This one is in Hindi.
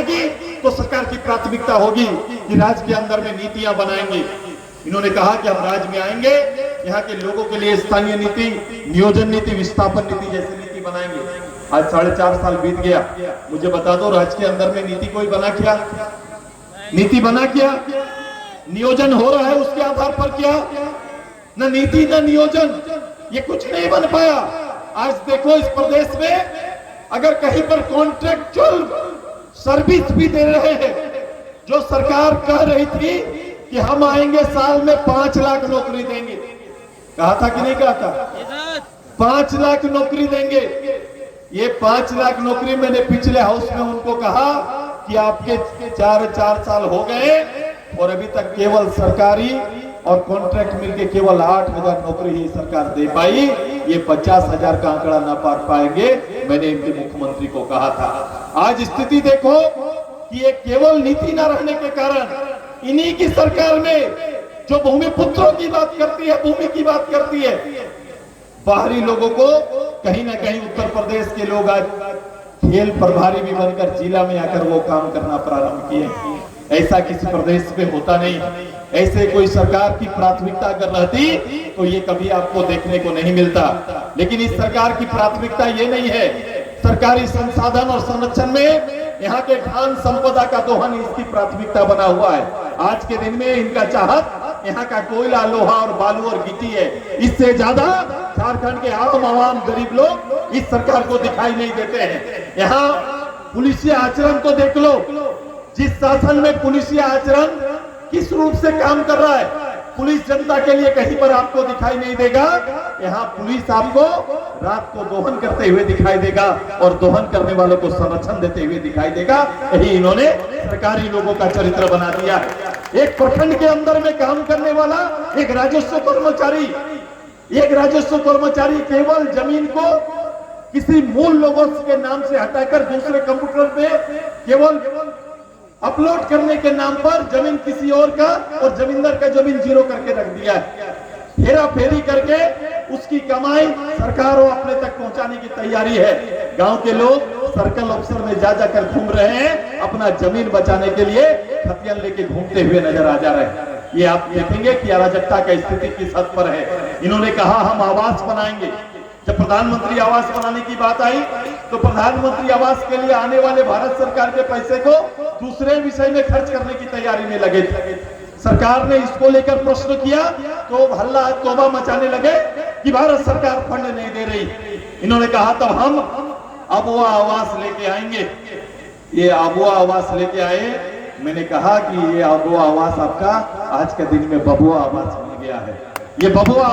आएगी तो सरकार की प्राथमिकता होगी कि राज्य के अंदर में नीतियां बनाएंगे। इन्होंने कहा कि हम राज्य में आएंगे, यहाँ के लोगों के लिए स्थानीय नीति, नियोजन नीति, विस्थापन नीति जैसी नीति बनाएंगे। आज 4.5 साल बीत गया, मुझे बता दो राज्य के अंदर में नीति कोई बना क्या? नीति बना क्या? नियोजन हो रहा है उसके आधार पर क्या? न नीति न नियोजन, ये कुछ नहीं बन पाया। आज देखो इस प्रदेश में अगर कहीं पर कॉन्ट्रेक्चुअल सर्विस भी दे रहे हैं, जो सरकार कह रही थी कि हम आएंगे साल में 5 लाख नौकरी देंगे, कहा था कि नहीं कहा था? 5 लाख नौकरी देंगे। ये 5 लाख नौकरी मैंने पिछले हाउस में उनको कहा कि आपके 4 साल हो गए और अभी तक केवल सरकारी और कॉन्ट्रैक्ट मिलके केवल 8,000 नौकरी ही सरकार दे पाई। ये 50,000 का आंकड़ा ना पार पाएंगे, मैंने इनके मुख्यमंत्री को कहा था। आज स्थिति देखो कि ये केवल नीति न रहने के कारण इन्हीं की सरकार में जो भूमिपुत्रों की बात करती है, भूमि की बात करती है, बाहरी लोगों को कहीं ना कहीं उत्तर प्रदेश के लोग आज खेल प्रभारी भी बनकर जिला में आकर वो काम करना प्रारंभ किए। ऐसा किसी प्रदेश में होता नहीं। ऐसे कोई सरकार की प्राथमिकता अगर रहती तो ये कभी आपको देखने को नहीं मिलता। लेकिन इस सरकार की प्राथमिकता ये नहीं है। सरकारी संसाधन और संरक्षण में यहाँ के खान संपदा का दोहन इसकी प्राथमिकता बना हुआ है। आज के दिन में इनका चाहत यहाँ का कोयला, लोहा और बालू और गिट्टी है। इससे ज्यादा झारखंड के आम गरीब लोग इस सरकार को दिखाई नहीं देते हैं। यहाँ पुलिसिया आचरण को देख लो, जिस शासन में पुलिसिया आचरण किस रूप से काम कर रहा है, पुलिस जनता के लिए कहीं पर आपको दिखाई नहीं देगा। यहाँ पुलिस आपको रात को दोहन करते हुए दिखाई देगा और दोहन करने वालों को संरक्षण देते हुए दिखाई देगा। यही इन्होंने सरकारी लोगों का चरित्र बना दिया है। एक प्रखंड के अंदर में काम करने वाला एक राजस्व कर्मचारी केवल जमीन को किसी मूल लोगों के नाम से हटाकर दूसरे कंप्यूटर पे केवल अपलोड करने के नाम पर जमीन किसी और का और जमींदार का जमीन जीरो करके रख दिया है। हेरा फेरी करके उसकी कमाई सरकार अपने तक पहुंचाने की तैयारी है। गांव के लोग सर्कल ऑफिसर में जा जाकर घूम रहे हैं, अपना जमीन बचाने के लिए हथियार लेके घूमते हुए नजर आ जा रहे हैं। ये आप देखेंगे कि अराजकता का स्थिति किस हद पर है। इन्होंने कहा हम आवास बनाएंगे। जब प्रधानमंत्री आवास बनाने की बात आई तो प्रधानमंत्री आवास के लिए आने वाले भारत सरकार के पैसे को दूसरे विषय में खर्च करने की तैयारी में लगे थे। सरकार ने इसको लेकर प्रश्न किया तो हल्ला तौबा मचाने लगे कि भारत सरकार फंड नहीं दे रही। इन्होंने कहा तब हम आबुआ आवास लेके आएंगे। ये आबुआ आवास लेके आए। मैंने कहा कि ये आबुआ आवास आपका आज के दिन में बबुआ आवास बन गया है। ये बबुआ